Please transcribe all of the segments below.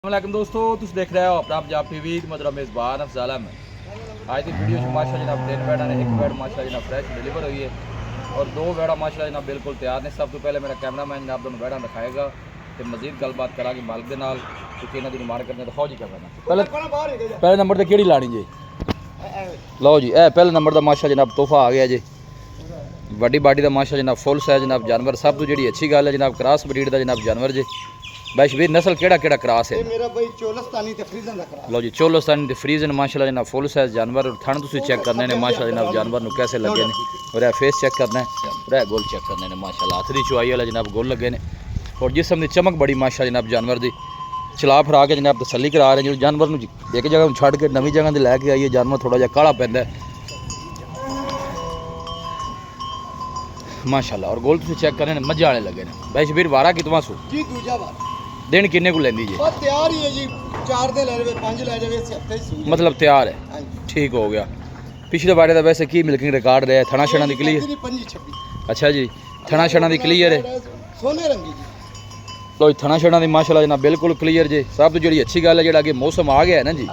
अस्सलाम दोस्तों, तुम देख रहे हो अपना पंजाब टीवी मेरा मेज़बान अफज़ल अहमद। आज की वीडियो माशा जनाब 3 बैडा ने, एक बैड माशा जनाब फ्रैश डिलीवर हुई है और 2 बैडा माशा जनाब बिल्कुल तैयार ने। सब तो पहले मेरा कैमरा मैन जनाब दोनों बैडा दिखाएगा तो मजीद गलबात करा कि मालिक के नाल क्योंकि इन्होंने की डिमांड करने दिखाओ जी क्या करना। पहले नंबर पर किहड़ी लानी जी? लो जी, पहले नंबर का माशा जनाब तोहफा आ गया जी। वड्डी बाडी का माशा जनाब फुल साइज जनाब जानवर। सब तो जी अच्छी गल है जनाब क्रॉस ब्रीड का जनाब जानवर जी। बैशबीर नस्ल केड़ा क्रॉस है? मेरा भाई चोलस्तानी ते फ्रीजन दा क्रॉस। लो जी, चोलस्तानी ते फ्रीजन माशाल्लाह जनाब फुल साइज जानवर। और थन तुम चेक करने ने माशाल्लाह जनाब जानवर नू कैसे लगे ने। और फेस चेक करना है और गोल चेक करने ने माशाल्लाह। हाथ दी चुआई वाला जनाब गोल लगे ने और जिसम की चमक बड़ी माशा जनाब जानवर दी। चला फिरा के जनाब तसली करा रहे हैं। जो जानवर नू एक जगह छड़ के नवी जगह से लैके आइए जानवर थोड़ा जहा काला पैंदा है माशाल्लाह। और गोल तुम चेक करने मजा वाले लगे ने। बैशबीर वारा कितवा सू जी दूजा बार दिन किन्ने को लेंदी जी? बस तैयार ही है जी। 4 दे ले जावे 5 ले जावे इस हफ्ते ही सूई मतलब तैयार है। हां जी ठीक हो गया। पिछले बारे का वैसे की मिल्किंग रिकॉर्ड रहा है? थना छना की क्लियर? 25-26। अच्छा जी, थना छना की क्लियर है? सोने रंगी जी। लो जी, थना छना की माशाल्लाह जनाब बिल्कुल क्लियर जी। सब तो जी अच्छी गल है जो मौसम आ गया है ना जी,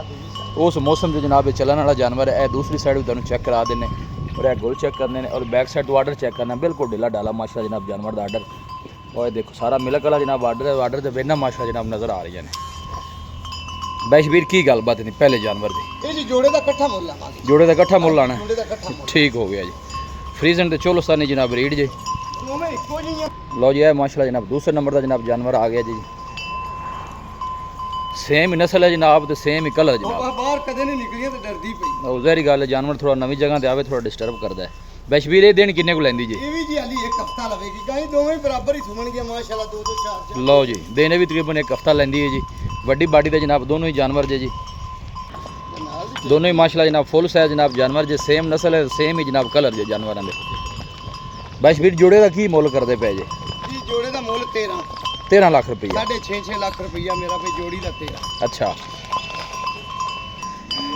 उस मौसम से जनाब चलन वाला जानवर है। दूसरी साइड भी तुम चेक करा देने और गोल चेक करने और बैक साइड तो आर्डर चेक करना बिल्कुल ढिला डाला माशा जनाब जानवर का आर्डर। और देखो सारा मिलक वाला जनाब आर्डर तो वेना माशा जनाब नज़र आ रही है। बैशबीर की गलबात नहीं पहले जानवर की? ये जी जोड़े दा इकट्ठा मुੱਲ लावांगे। जोड़े का इकट्ठा मुੱਲ लाना? जोड़े दा इकट्ठा मुੱਲ। ठीक हो गया जी। फ्रीजन ते चोलस्तानी जनाब रीड जी। दोवें इक्को जी हैं। लो जी, माशाल्लाह जनाब दूसरे नंबर का जनाब जानवर आ गया जी। सेम ही नस्ल है जनाब तो सेम ही कलर जनाब। बाहर कदे नहीं निकलियां तो डरदी पई। और जहरी गल है जानवर थोड़ा नवी जगह से आवे थोड़ा डिस्टर्ब करता है। बैशबीर ये दिन किन्ने को लेंदी जी? ये भी जी हाली एक हफ्ता लवेगी। गाय दोवें ही बराबर ही सुमन गया माशाल्लाह। 2-4 लो जी, देने भी तकरीबन एक हफ्ता लेंदी है जी। वड्डी बाडी के जनाब दोनों ही जानवर जे जी। दोनों ही माशाल्लाह जनाब फुल साइज जनाब जानवर जे। सेम नस्ल है सेम ही जनाब कलर जे जानवरों के। बैशबीर जोड़े का की मुੱਲ करते पे जी? जी जोड़े का मुੱਲ 13 लाख रुपया। 6.5 लाख रुपया मेरा भाई जोड़ी का 13। अच्छा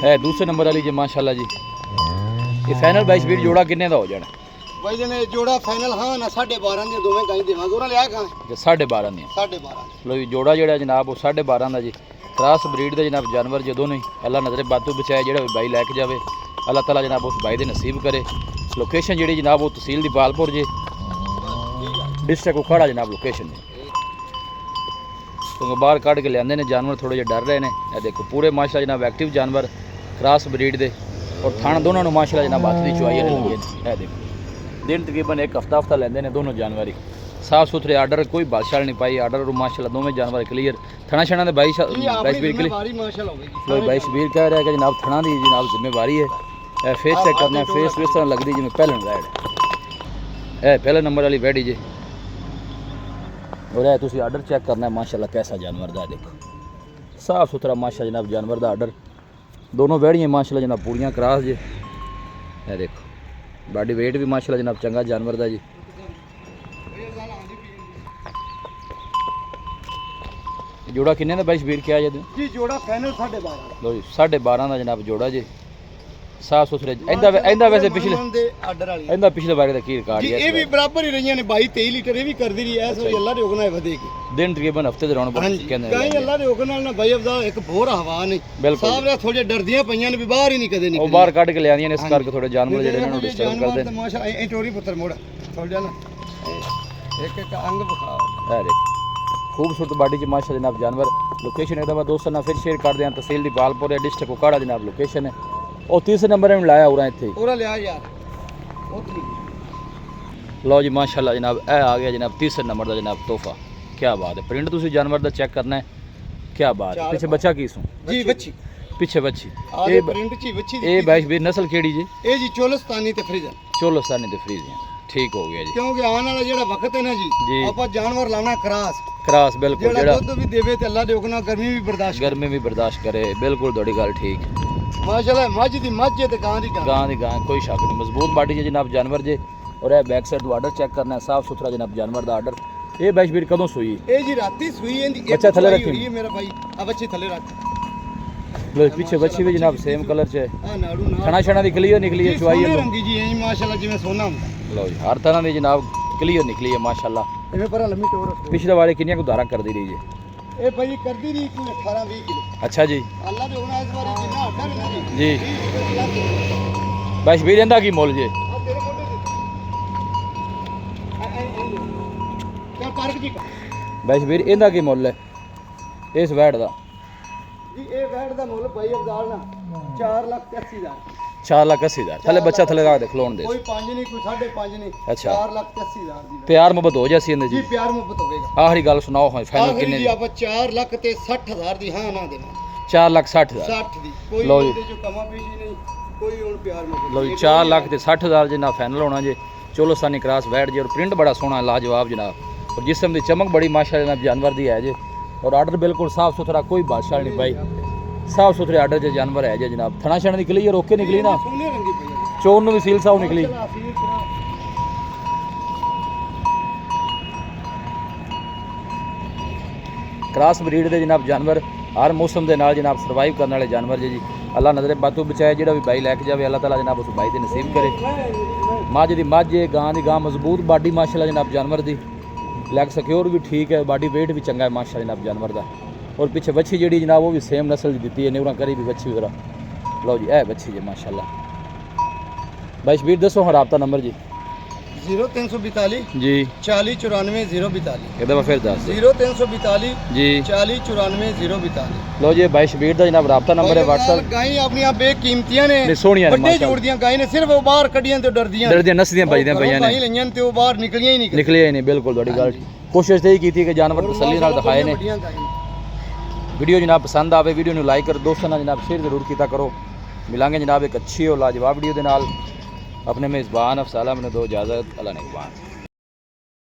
है दूसरे नंबर वाली जी माशाल्लाह जी। ये फाइनल बैशबीर जोड़ा किन्ने का हो जाना? भाई जने जोड़ा फाइनल हाँ ना 12.5 दी दोवें गाई देवांगे। ओरा लिया कहां? 12.5 दी। 12.5। लो जी, जोड़ा जेड़ा जनाब वो 12.5 का जी। क्रॉस ब्रीड के जनाब जानवर जो दोनों ही अल्लाह नजरे बातों बचाए जो बाई लैके जाए अल्लाह ताला जनाब उस बाई दे नसीब करे। लोकेशन जी जनाब वो तहसील दीपालपुर जी, डिस्ट्रिक्ट उखाड़ा जनाब लोकेशन जी। तो बाहर कढ़ के लिया ने जानवर थोड़े जे डर रहे हैं। देखो पूरे माशाल्लाह जनाब एक्टिव जानवर क्रॉस ब्रीड दे और थान दोनों माशाल्लाह जनाब हाथ की चुआई लगे है। देखो दिन तकरीबन एक हफ्ता लेंदे ने दोनों जानवर ही। साफ सुथरे आर्डर कोई बादशाह नहीं पाई। आर्डर माशाल्लाह दोवें जानवर क्लियर। थना छना दे बैशबीर क्लियर। लो बैशबीर कह रहा है कि जनाब थना दी जनाब जिम्मेवारी है। फेस चेक करना है। फेस इस तरह लगती जिवें पहले रैड है पहले नंबर वाली वैडी जी। और है तुसी आर्डर चेक करना है माशाल्लाह कैसा जानवर दा। देखो साफ सुथरा माशा जनाब जानवर दा आर्डर। दोनों वैड़ियाँ माशाल्लाह जनाब पूरियां क्रॉस जी। है देखो बॉडी वेट भी माशाल्लाह जनाब चंगा जानवर दा जी। जोड़ा किन्ने दा बैशबीर क्या जी? जोड़ा फाइनल 12.5। लो जी 12.5 का जनाब जोड़ा जी। साफ सुथरे इंदा वैसे पिछले आर्डर वाली इंदा पिछले बारे का की रिकॉर्ड जी। ये भी बराबर ही रहियां ने 22-23 लीटर ये भी कर दी रही है। सो अल्लाह दे हुक्म नाल वधेगी। दिन तकरीबन हफ्ते दे रौनक कहंदे गाय अल्लाह दे हुक्म नाल ना भाई अफदा एक बोर हवा नहीं। साहब ने थोड़े डरदियां पईयां ने भी बाहर ही नहीं कदे निकली। ओ बाहर कढ के ले आंदियां ने इस करके थोड़े जानवर जेडे इन्हां नु डिस्टर्ब करदे ने। माशाल्लाह ए टोरी पुत्र मोड़ थोड़ा ना एक एक अंग बखा है। देख खूबसूरत बॉडी च माशा जनाब जानवर। लोकेशन एक दफा दोस्तों ना फिर शेयर कर दें। तहसील दीपालपुर है डिस्ट्रिक्ट उकाड़ा जनाब लोकेशन है। और तीसरे नंबर में लाया उरा इत्थे पूरा लिया यार। लो जी माशाल्लाह जनाब ए आ गया जनाब तीसरे नंबर का जनाब तोहफा। क्या बात है। प्रिंट तुसी जानवर दा चेक करना है। क्या बात है। पीछे बच्चा की सू जी बच्ची पीछे बच्ची ये प्रिंट ची बच्ची ए बैशबीर नस्ल केड़ी जी? ए जी चोलस्तानी ते फ्रीजन। चोलस्तानी ते फ्रीजन। ठीक हो गया जी। क्योंकि आने वाला जेड़ा वक्त है ना जी आपा जानवर लाना क्रॉस बिल्कुल जेड़ा दुध भी देवे ते अल्लाह दे हुक्म नाल गर्मी भी बर्दाश्त करे बिल्कुल थोड़ी गल ठीक। माशाल्लाह मझ दी मझ ते गां दी गां कोई शक नहीं। मजबूत बाडी है जनाब जानवर जे। और है बैक साइड तो आर्डर चेक करना है साफ सुथरा जनाब जानवर दा आर्डर। ये बैशबीर कदों सुई? ए जी राती सुई है। बच्चा थले रखी हुई है मेरा भाई। अब बच्ची थले रख। लो पीछे बच्ची भी जनाब सेम कलर च है। हां नाड़ू ना छना छना दी क्लियर निकली है। चुआई है रंगी जी है माशाल्लाह जिवें सोना हुंदा। लो जी हर तरह दी जनाब क्लियर निकली है माशाल्लाह। इवें पर लम्मी टोर पिछले वाले किन्नियां को धारा कर दी रही है? ਇਹ ਭਾਈ ਕਰਦੀ ਨਹੀਂ ਕੋਈ 18 20 ਕਿਲੋ ਅੱਛਾ ਜੀ ਅੱਲਾ ਦੇ ਹੁਣ ਇਸ ਵਾਰੀ ਜਿੰਨਾ ਅੱਡਾ ਨਾ ਜੀ 20 ਰੁਪਏ ਬਾਈ ਸ਼ਬੀਰ ਇਹਦਾ ਕੀ ਮੁੱਲ ਜੇ ਆ ਤੇਰੇ ਕੋਲ ਚੱਲ ਪਾਰਕ ਜੀ ਬਾਈ ਸ਼ਬੀਰ ਇਹਦਾ ਕੀ ਮੁੱਲ ਹੈ ਇਸ ਵੈਟ ਦਾ ਜੀ ਇਹ ਵੈਟ ਦਾ ਮੁੱਲ ਭਾਈ ਅਬਦਾਲ ਨਾ 4,80,000 4,80,000 ਥੱਲੇ ਬੱਚਾ ਥੱਲੇ ਰੱਖ ਦੇ ਖਲੋਣ ਦੇ ਕੋਈ 5 ਨਹੀਂ ਕੋਈ 5.5 ਨਹੀਂ ਅੱਛਾ। 4,80,000 ਦੀ ਪਿਆਰ ਮੁਹੱਬਤ ਹੋ ਜਾਸੀ ਇਹਦੇ ਜੀ ਜੀ ਪਿਆਰ ਮੁਹੱਬਤ ਹੋਵੇਗਾ ਆਖਰੀ ਗੱਲ ਸੁਣਾਓ ਹਾਂ ਫਾਈਨਲ ਆਖਰੀ ਕਿੰਨੇ ਜੀ ਦੀ ਆਪਾਂ 4,60,000 ਦੀ ਹਾਂ ਨਾ ਦੇਣਾ 4,60,000 60 ਦੀ ਕੋਈ ਲਓ ਜੀ। ਉਹਦੇ ਚ ਕਮਾ ਪੇਸ਼ੀ ਨਹੀਂ ਕੋਈ ਹੁਣ ਪਿਆਰ ਮੁਹੱਬਤ ਲਓ ਜੀ 4,60,000 ਜਿੰਨਾ ਫਾਈਨਲ ਹੋਣਾ ਜੇ ਚਲੋ ਸਾਨੀ ਕ੍ਰਾਸ ਵੈਟ ਜੇ ਔਰ ਪ੍ਰਿੰਟ ਬੜਾ ਸੋਹਣਾ ਲਾਜਵਾਬ ਜਨਾਬ ਔਰ ਜਿਸਮ ਦੀ ਚਮਕ ਬੜੀ ਮਾਸ਼ਾਅੱਲਾ ਜਨਾਬ ਜਾਨਵਰ ਦੀ ਹੈ ਜੇ ਔਰ ਆਰਡਰ ਬਿਲਕੁਲ ਸਾਫ ਸੁਥਰਾ ਕੋਈ ਬਾਦਸ਼ਾਹ ਨਹੀਂ ਭਾਈ ਸਾਫ ਸੁਥਰੇ ਆਰਡਰ ਜੇ ਜਾਨਵਰ ਹੈ ਜੇ ਜਨਾਬ ਥਣਾ ਛਣ ਦੀ ਕਲੀਅਰ ਓਕੇ ਨਿਕਲੀ ਨਾ ਸੋਹਣੇ ਰੰਗੀ ਪਈ ਚੋਰ ਨੂੰ ਵੀ ਸੀਲ ਸਾਫ ਨਿਕਲੀ ਕ੍ਰਾਸ ਬਰੀਡ ਦੇ ਜਨਾਬ ਜਾਨਵਰ ਹਰ ਮੌਸਮ ਦੇ ਨਾਲ ਜਨਾਬ ਸਰਵਾਈਵ ਕਰਨ ਵਾਲੇ ਜਾਨਵਰ ਜੀ ਅੱਲਾ ਨਜ਼ਰੇ ਬਾਤੋਂ ਬਚਾਏ ਜਿਹੜਾ ਵੀ ਬਾਈ ਲੈ ਕੇ ਜਾਵੇ ਅੱਲਾ ਤਾਲਾ ਜਨਾਬ ਉਸ ਬਾਈ ਦੇ ਨਸੀਬ ਕਰੇ ਮੱਝ ਦੀ ਮੱਝ ਹੈ ਗਾਂ ਦੀ ਗਾਂ ਮਜ਼ਬੂਤ ਬਾਡੀ ਮਾਸ਼ਾਅੱਲਾ ਜਨਾਬ ਜਾਨਵਰ ਦੀ ਲੈਗ ਸਿਕਿਉਰ ਵੀ ਠੀਕ ਹੈ ਬਾਡੀ weight ਵੀ ਚੰਗਾ ਹੈ ਮਾਸ਼ਾਅੱਲਾ ਜਨਾਬ ਜਾਨਵਰ ਦਾ ਔਰ ਪਿੱਛੇ ਬੱਚੀ ਜਿਹੜੀ ਜਨਾਬ ਉਹ ਵੀ ਸੇਮ ਨਸਲ ਦੀ ਦਿੱਤੀ ਹੈ ਨਿਵਰਾਂ ਕਰੀ ਵੀ ਬੱਚੀ ਵਗੈਰਾ ਲਓ ਜੀ ਇਹ ਬੱਚੀ ਜੀ ਮਾਸ਼ਾਅੱਲਾ ਬਾਈ ਸ਼ਬੀਰ ਦੱਸੋ ਹਾਂ ਰਾਬਤਾ ਨੰਬਰ ਜੀ 0342 ਜੀ 4094 ਇਹਦਾ ਮੈਂ ਫਿਰ ਦੱਸ ਦਿਓ 0342 ਜੀ 4094 ਲਓ ਜੀ ਬਾਈ ਸ਼ਬੀਰ ਦਾ ਜਨਾਬ ਰਾਬਤਾ ਨੰਬਰ ਹੈ WhatsApp ਗਾਈ ਆਪਣੀਆਂ ਬੇਕੀਮਤੀਆਂ ਨੇ ਨੇ ਸੋਹਣੀਆਂ ਨੇ ਵੱਡੇ ਮਾਸ਼ਾਅੱਲਾ ਜੋੜ ਦੀਆਂ ਗਾਈ ਨੇ ਸਿਰਫ ਉਹ ਬਾਹਰ ਕੱਢੀਆਂ ਤੇ ਡਰਦੀਆਂ ਡਰਦੀਆਂ ਨਸਦੀਆਂ ਭਜਦੀਆਂ ਪਈਆਂ ਨੇ ਗਾਈ ਲਈਆਂ ਤੇ ਉਹ ਬਾਹਰ ਨਿਕਲੀਆਂ ਹੀ ਨਹੀਂ ਨਿਕਲਿਆ ਹੀ ਨਹੀਂ ਬਿਲਕੁਲ ਤੁਹਾਡੀ ਗੱਲ ਕੋਸ਼ਿਸ਼ ਤੇ ਹੀ ਕੀਤੀ ਕਿ ਜਾਨਵਰ ਤਸੱਲੀ ਨਾਲ ਦਿਖਾਏ ਨੇ ਵੱਡੀਆਂ ਗਾਈਆਂ। ਵੀਡੀਓ ਜਨਾਬ ਪਸੰਦ ਆਵੇ ਵੀਡੀਓ ਨੂੰ ਲਾਈਕ ਕਰ ਦੋਸਤਾਂ ਨਾਲ ਜਨਾਬ ਸ਼ੇਅਰ ਜ਼ਰੂਰ ਕੀਤਾ ਕਰੋ ਮਿਲਾਂਗੇ ਜਨਾਬ ਇੱਕ ਅੱਛੀ और लाजवाब वीडियो ਦੇ ਨਾਲ अपने मेज़बान अफसाला मैंने दो इजाज़त अल्लाह ने